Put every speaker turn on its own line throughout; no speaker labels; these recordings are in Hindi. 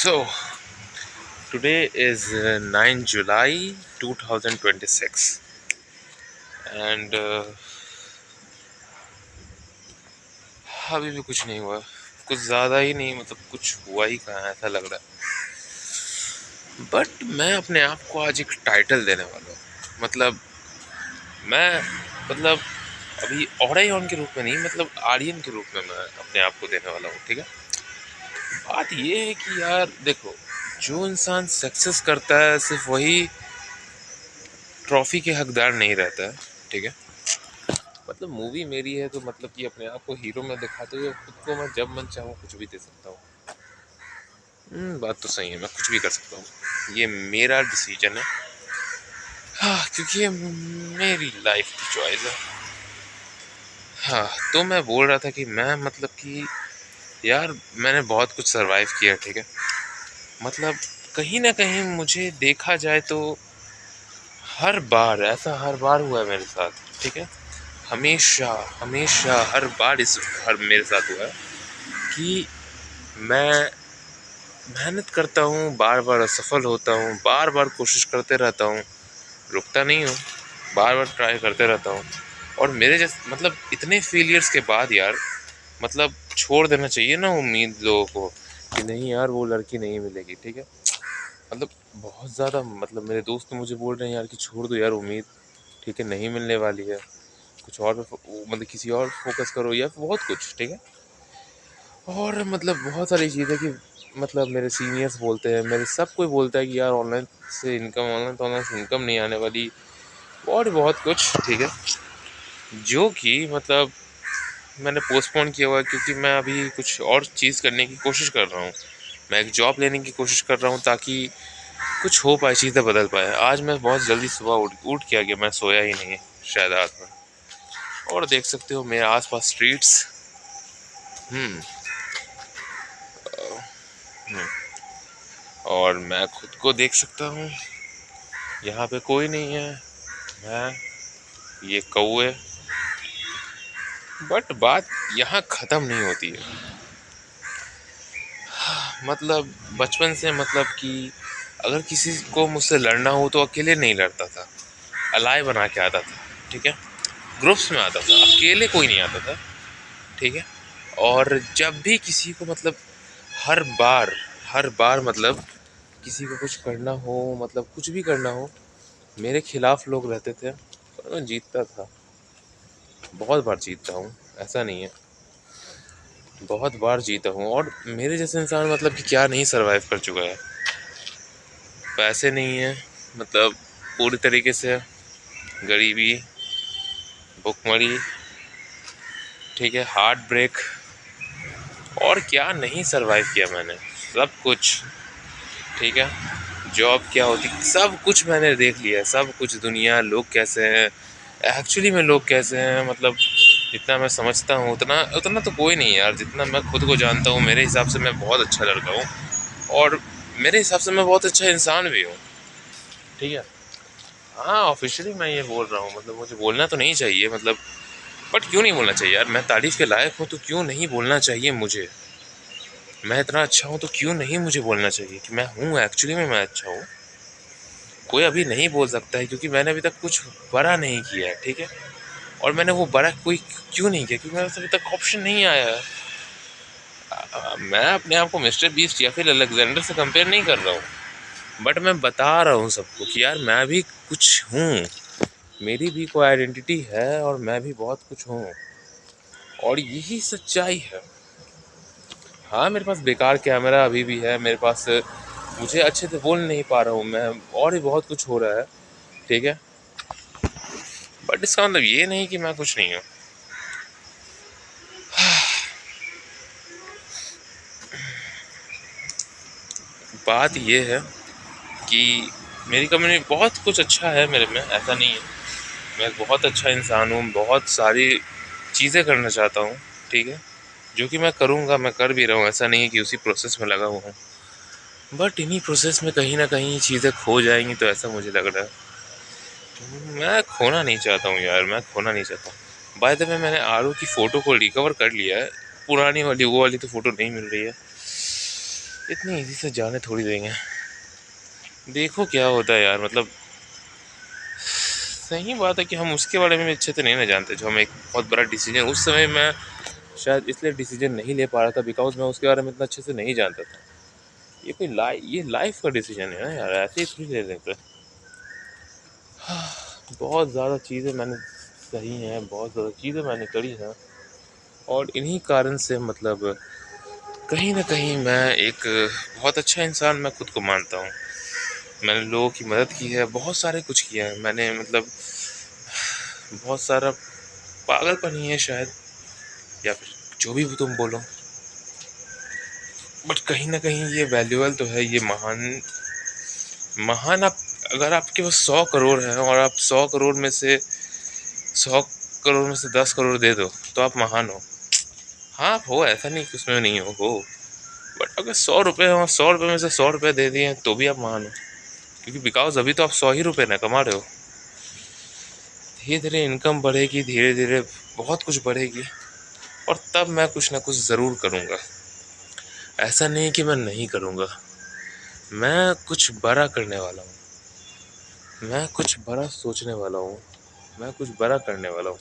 So, today is 9 July 2026 and अभी भी कुछ नहीं हुआ, कुछ ज़्यादा ही नहीं, मतलब कुछ हुआ ही कहाँ है, ऐसा लग रहा है। बट मैं अपने आप को आज एक टाइटल देने वाला हूँ। मतलब मैं मतलब अभी ऑन के रूप में नहीं, मतलब आर्यन के रूप में मैं अपने आप को देने वाला हूँ। ठीक है, बात ये है कि यार देखो, जो इंसान सक्सेस करता है सिर्फ वही ट्रॉफी के हकदार नहीं रहता है। ठीक है, मतलब मूवी मेरी है तो मतलब कि अपने आप को हीरो में दिखाते हुए खुद को मैं जब मन चाहूँ कुछ भी दे सकता हूँ। बात तो सही है, मैं कुछ भी कर सकता हूँ, ये मेरा डिसीजन है। हाँ, क्योंकि ये मेरी लाइफ की चॉइस है। हाँ, तो मैं बोल रहा था कि मैं मतलब कि यार मैंने बहुत कुछ सरवाइव किया। ठीक है, मतलब कहीं ना कहीं मुझे देखा जाए तो हर बार हुआ है मेरे साथ। ठीक है, हमेशा हमेशा हर मेरे साथ हुआ है कि मैं मेहनत करता हूँ, बार बार असफल होता हूँ, बार बार कोशिश करते रहता हूँ, रुकता नहीं हूँ, बार बार ट्राई करते रहता हूँ। और मेरे जैसे मतलब इतने फेलियर्स के बाद यार, मतलब छोड़ देना चाहिए ना उम्मीद लोगों को कि नहीं यार वो लड़की नहीं मिलेगी। ठीक है, मतलब बहुत ज़्यादा मतलब मेरे दोस्त मुझे बोल रहे हैं यार कि छोड़ दो यार उम्मीद, ठीक है नहीं मिलने वाली है, कुछ और मतलब किसी और फोकस करो या बहुत कुछ। ठीक है, और मतलब बहुत सारी चीज़ें कि मतलब मेरे सीनियर्स बोलते हैं, मेरे सब कोई बोलता है कि यार ऑनलाइन से इनकम नहीं आने वाली, और बहुत कुछ। ठीक है, जो कि मतलब मैंने पोस्टपोन किया हुआ है क्योंकि मैं अभी कुछ और चीज़ करने की कोशिश कर रहा हूँ। मैं एक जॉब लेने की कोशिश कर रहा हूँ ताकि कुछ हो पाए, चीज़ें बदल पाए। आज मैं बहुत जल्दी सुबह उठ के आ गया, मैं सोया ही नहीं शायद रात में। और देख सकते हो मेरे आसपास स्ट्रीट्स। हम्म हम्म, और मैं खुद को देख सकता हूँ, यहाँ पे कोई नहीं है, मैं, ये कौए। बट बात यहाँ ख़त्म नहीं होती है। मतलब बचपन से मतलब कि अगर किसी को मुझसे लड़ना हो तो अकेले नहीं लड़ता था, अलाय बना के आता था। ठीक है, ग्रुप्स में आता था, अकेले कोई नहीं आता था। ठीक है, और जब भी किसी को मतलब हर बार हर बार मतलब किसी को कुछ करना हो, मतलब कुछ भी करना हो, मेरे खिलाफ लोग रहते थे और मैं जीतता था। बहुत बार जीतता हूँ, ऐसा नहीं है, बहुत बार जीता हूँ। और मेरे जैसे इंसान मतलब कि क्या नहीं सरवाइव कर चुका है। पैसे नहीं है, मतलब पूरी तरीके से गरीबी, भुखमरी, ठीक है, हार्ट ब्रेक, और क्या नहीं सरवाइव किया मैंने, सब कुछ। ठीक है, जॉब क्या होती, सब कुछ मैंने देख लिया, सब कुछ, दुनिया, लोग कैसे हैं एक्चुअली में, लोग कैसे हैं, मतलब जितना मैं समझता हूँ उतना उतना तो कोई नहीं यार, जितना मैं खुद को जानता हूँ मेरे हिसाब से मैं बहुत अच्छा लड़का हूँ, और मेरे हिसाब से मैं बहुत अच्छा इंसान भी हूँ। ठीक है, हाँ ऑफिशियली मैं ये बोल रहा हूँ, मतलब मुझे बोलना तो नहीं चाहिए, मतलब बट क्यों नहीं बोलना चाहिए यार, मैं तारीफ़ के लायक हूँ तो क्यों नहीं बोलना चाहिए मुझे। मैं इतना अच्छा हूँ तो क्यों नहीं मुझे बोलना चाहिए कि मैं हूँ, एक्चुअली में मैं अच्छा हूँ। कोई अभी नहीं बोल सकता है क्योंकि मैंने अभी तक कुछ बड़ा नहीं किया है। ठीक है, और मैंने वो बड़ा कोई क्यों नहीं किया, क्योंकि मेरे पास अभी तक ऑप्शन नहीं आया है। मैं अपने आप को मिस्टर बीस्ट या फिर अलेक्जेंडर से कंपेयर नहीं कर रहा हूँ, बट मैं बता रहा हूँ सबको कि यार मैं भी कुछ हूँ, मेरी भी कोई आइडेंटिटी है, और मैं भी बहुत कुछ हूँ, और यही सच्चाई है। हाँ, मेरे पास बेकार कैमरा अभी भी है मेरे पास, मुझे अच्छे से बोल नहीं पा रहा हूँ मैं, और भी बहुत कुछ हो रहा है। ठीक है, बट इसका मतलब ये नहीं कि मैं कुछ नहीं हूँ। बात ये है कि मेरी कम्युनिटी बहुत कुछ अच्छा है मेरे में, ऐसा नहीं है, मैं एक बहुत अच्छा इंसान हूँ, बहुत सारी चीज़ें करना चाहता हूँ। ठीक है, जो कि मैं करूँगा, मैं कर भी रहा हूँ, ऐसा नहीं है कि उसी प्रोसेस में लगा हुआ हूँ, बट इन्हीं प्रोसेस में कहीं ना कहीं चीज़ें खो जाएंगी, तो ऐसा मुझे लग रहा है। मैं खोना नहीं चाहता हूँ यार, मैं खोना नहीं चाहता हूँ। बाय द वे, मैंने आरू की फ़ोटो को रिकवर कर लिया है, पुरानी वाली वो वाली तो फ़ोटो नहीं मिल रही है। इतनी ईज़ी से जाने थोड़ी देंगे। देखो क्या होता है यार, मतलब सही बात है कि हम उसके बारे में भी अच्छे से नहीं ना जानते, जो हम एक बहुत बड़ा डिसीजन उस समय मैं शायद इसलिए डिसीजन नहीं ले पा रहा था बिकॉज मैं उसके बारे में इतना अच्छे से नहीं जानता था। ये लाइफ का डिसीजन है ना यार, ऐसे ही थोड़ी ले लेते। बहुत ज़्यादा चीज़ें मैंने सही हैं, बहुत ज़्यादा चीज़ें मैंने करी हैं, और इन्हीं कारण से मतलब कहीं ना कहीं मैं एक बहुत अच्छा इंसान मैं खुद को मानता हूँ। मैंने लोगों की मदद की है, बहुत सारे कुछ किया है मैंने, मतलब बहुत सारा पागलपन ही है शायद, या फिर जो भी तुम बोलो, बट कहीं ना कहीं ये वैल्यूएबल तो है, ये महान महान। आप अगर आपके पास 100 करोड़ है और आप 100 करोड़ में से 10 करोड़ दे दो तो आप महान हो। हाँ आप हो, ऐसा नहीं कि उसमें नहीं हो। बट अगर 100 रुपये हो, 100 रुपये में से 100 रुपये दे दिए तो भी आप महान हो, क्योंकि बिकॉज अभी तो आप 100 ही रुपये ना कमा रहे हो। धीरे धीरे इनकम बढ़ेगी, धीरे धीरे बहुत कुछ बढ़ेगी, और तब मैं कुछ ना कुछ ज़रूर करूँगा। ऐसा नहीं कि मैं नहीं करूँगा, मैं कुछ बड़ा करने वाला हूँ, मैं कुछ बड़ा सोचने वाला हूँ, मैं कुछ बड़ा करने वाला हूँ।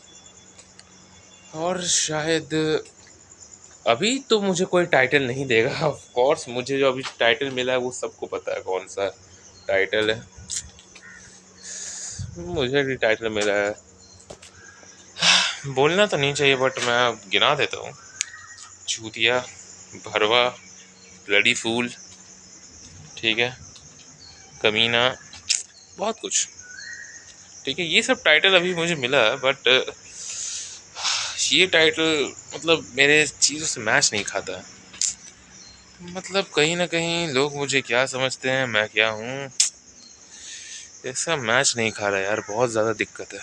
और शायद अभी तो मुझे कोई टाइटल नहीं देगा, ऑफ कोर्स मुझे जो अभी टाइटल मिला है वो सबको पता है कौन सा टाइटल है। मुझे भी टाइटल मिला है, बोलना तो नहीं चाहिए बट मैं गिना देता हूँ। चूतिया, भरवा, ब्लडी फूल, ठीक है, कमीना, बहुत कुछ। ठीक है, ये सब टाइटल अभी मुझे मिला है, बट ये टाइटल मतलब मेरे चीज़ों से मैच नहीं खाता है। मतलब कहीं ना कहीं लोग मुझे क्या समझते हैं, मैं क्या हूँ, ऐसा मैच नहीं खा रहा यार, बहुत ज़्यादा दिक्कत है।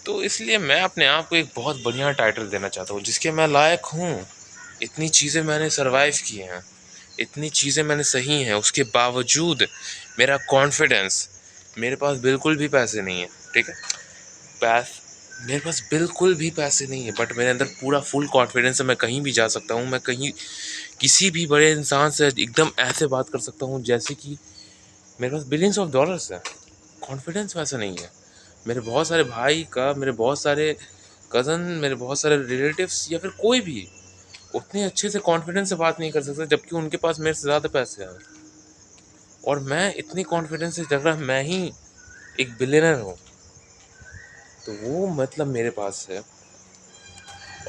तो इसलिए मैं अपने आप को एक बहुत बढ़िया टाइटल देना चाहता हूँ जिसके मैं लायक हूँ। इतनी चीज़ें मैंने सरवाइव की हैं, इतनी चीज़ें मैंने सही हैं, उसके बावजूद मेरा कॉन्फिडेंस, मेरे पास बिल्कुल भी पैसे नहीं है, ठीक है, पैस मेरे पास बिल्कुल भी पैसे नहीं है, बट मेरे अंदर पूरा फुल कॉन्फिडेंस है। मैं कहीं भी जा सकता हूँ, मैं कहीं किसी भी बड़े इंसान से एकदम ऐसे बात कर सकता हूँ जैसे कि मेरे पास बिलियंस ऑफ डॉलर्स है। कॉन्फिडेंस वैसा नहीं है। मेरे बहुत सारे भाई का, मेरे बहुत सारे कज़न, मेरे बहुत सारे रिलेटिव्स या फिर कोई भी उतने अच्छे से कॉन्फिडेंस से बात नहीं कर सकता, जबकि उनके पास मेरे से ज़्यादा पैसे हैं, और मैं इतनी कॉन्फिडेंस से जग रहा मैं ही एक बिलियनर हूँ। तो वो मतलब मेरे पास है,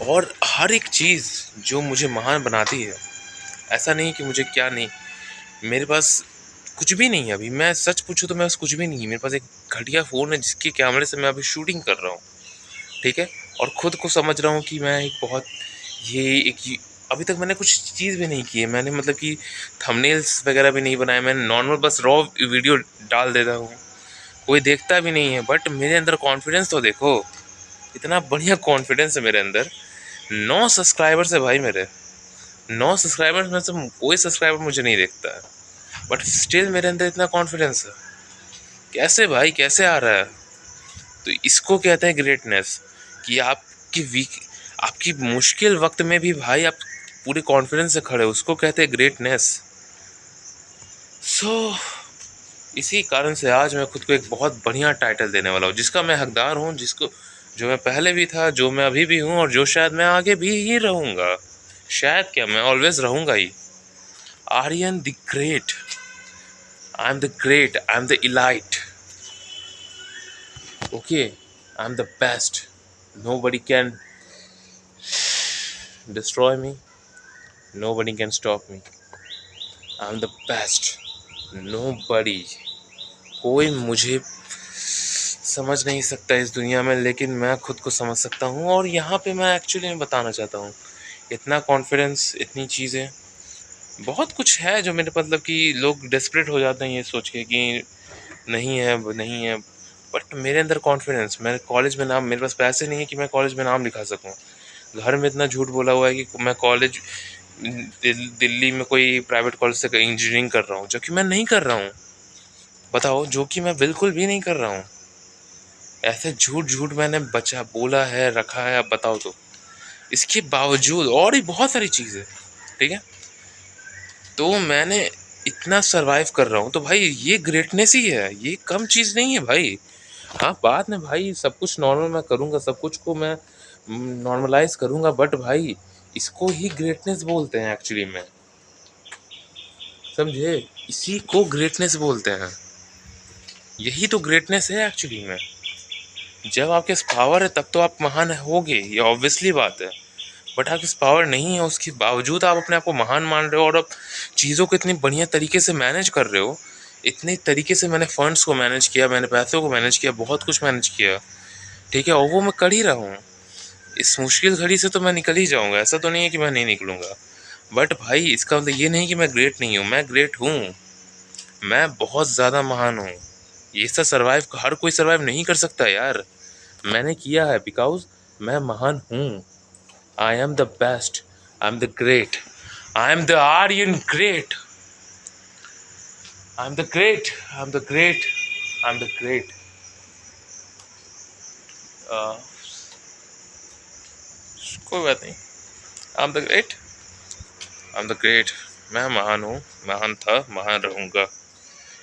और हर एक चीज़ जो मुझे महान बनाती है, ऐसा नहीं कि मुझे क्या नहीं, मेरे पास कुछ भी नहीं है अभी। मैं सच पूछूं तो मेरे पास कुछ भी नहीं है। मेरे पास एक घटिया फ़ोन है जिसके कैमरे से मैं अभी शूटिंग कर रहा हूँ, ठीक है, और ख़ुद को समझ रहा हूँ कि मैं एक बहुत अभी तक मैंने कुछ चीज़ भी नहीं की है। मैंने मतलब कि थंबनेल्स वगैरह भी नहीं बनाए, मैंने नॉर्मल बस रॉ वीडियो डाल देता हूँ, कोई देखता भी नहीं है। बट मेरे अंदर कॉन्फिडेंस तो देखो, इतना बढ़िया कॉन्फिडेंस है मेरे अंदर। 9 सब्सक्राइबर्स है भाई मेरे, 9 सब्सक्राइबर्स में से कोई सब्सक्राइबर मुझे नहीं देखता है, बट स्टिल मेरे अंदर इतना कॉन्फिडेंस है। कैसे भाई, कैसे आ रहा है? तो इसको कहते हैं ग्रेटनेस, कि आपकी मुश्किल वक्त में भी भाई आप पूरे कॉन्फिडेंस से खड़े हो, उसको कहते हैं ग्रेटनेस। सो इसी कारण से आज मैं खुद को एक बहुत बढ़िया टाइटल देने वाला हूँ, जिसका मैं हकदार हूँ, जिसको जो मैं पहले भी था, जो मैं अभी भी हूँ, और जो शायद मैं आगे भी ही रहूँगा। शायद क्या, मैं ऑलवेज रहूँगा ही। Aryan the great, I am the great, I am the elite, okay, I am the best, nobody can destroy me, nobody can stop me, I am the best, nobody, कोई मुझे समझ नहीं सकता इस दुनिया में, लेकिन मैं खुद को समझ सकता हूँ। और यहाँ पे मैं एक्चुअली में बताना चाहता हूँ, इतना कॉन्फिडेंस, इतनी चीज़ें, बहुत कुछ है जो मेरे, मतलब कि लोग डेस्परेट हो जाते हैं ये सोच के कि नहीं है, वो नहीं है, बट मेरे अंदर कॉन्फिडेंस। मैं कॉलेज में नाम, मेरे पास पैसे नहीं है कि मैं कॉलेज में नाम लिखा सकूँ। घर में इतना झूठ बोला हुआ है कि मैं कॉलेज दिल्ली में कोई प्राइवेट कॉलेज से इंजीनियरिंग कर रहा हूँ, जो कि मैं नहीं कर रहा हूँ। बताओ, जो कि मैं बिल्कुल भी नहीं कर रहा हूँ। ऐसे झूठ झूठ मैंने बचा बोला है, रखा है, अब बताओ तो। इसके बावजूद और भी बहुत सारी चीज़ें, ठीक है, तो मैंने इतना सरवाइव कर रहा हूँ, तो भाई ये ग्रेटनेस ही है, ये कम चीज़ नहीं है भाई। हाँ, बाद में भाई सब कुछ नॉर्मल मैं करूँगा, सब कुछ को मैं नॉर्मलाइज़ करूँगा, बट भाई इसको ही ग्रेटनेस बोलते हैं एक्चुअली में, समझे? इसी को ग्रेटनेस बोलते हैं, यही तो ग्रेटनेस है एक्चुअली में। जब आपके पास पावर है तब तो आप महान होगे, ये ऑब्वियसली बात है। बट आपके पास पावर नहीं है, उसके बावजूद आप अपने आप को महान मान रहे हो, और आप चीज़ों को इतनी बढ़िया तरीके से मैनेज कर रहे हो। इतने तरीके से मैंने फंड्स को मैनेज किया, मैंने पैसों को मैनेज किया, बहुत कुछ मैनेज किया, ठीक है, और वो मैं कर ही रहा हूँ। इस मुश्किल घड़ी से तो मैं निकल ही जाऊँगा, ऐसा तो नहीं है कि मैं नहीं निकलूँगा। बट भाई इसका मतलब ये नहीं कि मैं ग्रेट नहीं हूँ, मैं ग्रेट हूँ, मैं बहुत ज़्यादा महान हूँ। ये सब सर्वाइव हर कोई सर्वाइव नहीं कर सकता यार, मैंने किया है, बिकॉज मैं महान हूँ। I am the best, I am the great, I am the Aryan great, I am the great, I am the great, I am the great. कोई बात नहीं, I am the great, I am the great. मैं महान हूँ, महान था, महान रहूँगा।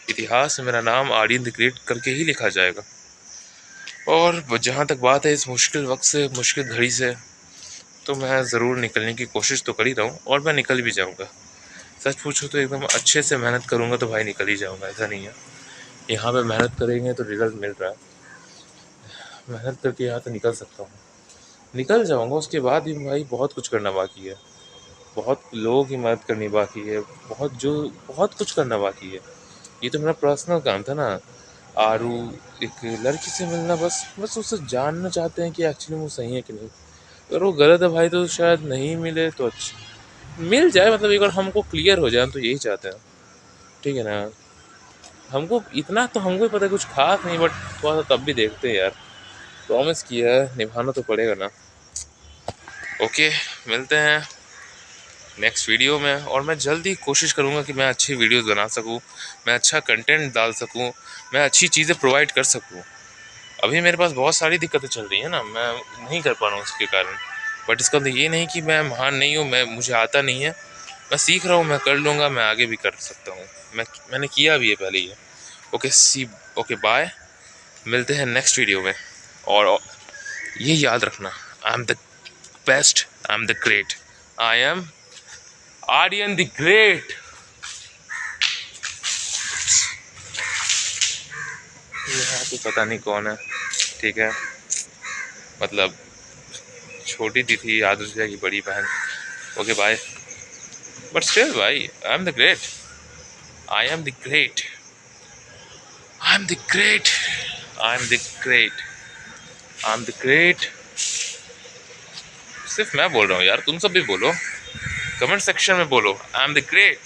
इतिहास में मेरा नाम आर्यन द ग्रेट करके ही लिखा जाएगा। और जहाँ तक बात है इस मुश्किल वक्त से, मुश्किल घड़ी से, तो मैं ज़रूर निकलने की कोशिश तो कर ही रहा हूँ, और मैं निकल भी जाऊँगा। सच पूछो तो एकदम अच्छे से मेहनत करूँगा तो भाई निकल ही जाऊँगा, ऐसा नहीं है। यहाँ पे मेहनत करेंगे तो रिज़ल्ट मिल रहा है, मेहनत करके यहाँ तो निकल सकता हूँ, निकल जाऊँगा। उसके बाद भी भाई बहुत कुछ करना बाकी है, बहुत लोगों की मदद करनी बाकी है, बहुत कुछ करना बाकी है। ये तो मेरा पर्सनल काम था ना। आरू एक लड़की से मिलना, बस उससे जानना चाहते हैं कि एक्चुअली वो सही है कि नहीं। अगर वो गलत है भाई तो शायद नहीं मिले तो अच्छा, मिल जाए, मतलब एक बार हमको क्लियर हो जाए, हम तो यही चाहते हैं, ठीक है ना। हमको इतना तो हमको ही पता है, कुछ खास नहीं, बट थोड़ा सा तब भी देखते हैं यार, प्रॉमिस किया है, निभाना तो पड़ेगा ना। ओके, मिलते हैं नेक्स्ट वीडियो में, और मैं जल्दी कोशिश करूँगा कि मैं अच्छी वीडियोस बना सकूँ, मैं अच्छा कंटेंट डाल सकूँ, मैं अच्छी चीज़ें प्रोवाइड कर सकूँ। अभी मेरे पास बहुत सारी दिक्कतें चल रही हैं ना, मैं नहीं कर पा रहा हूँ उसके कारण। बट इसका मतलब ये नहीं कि मैं महान नहीं हूँ, मैं मुझे आता नहीं है, मैं सीख रहा हूँ, मैं कर लूँगा, मैं आगे भी कर सकता हूँ, मैंने किया भी है पहले ये। ओके ओके बाय, मिलते हैं नेक्स्ट वीडियो में। और ये याद रखना, I am the best, I am the great, I am Aryan the great. यहाँ तो पता नहीं कौन है, ठीक है, मतलब छोटी दी थी आदर्श की बड़ी बहन। ओके बाय, बट स्टिल भाई आई am the great, I am the great, I am the great, I am the great, I am the great. सिर्फ मैं बोल रहा हूँ यार, तुम सब भी बोलो, कमेंट सेक्शन में बोलो आई एम द ग्रेट।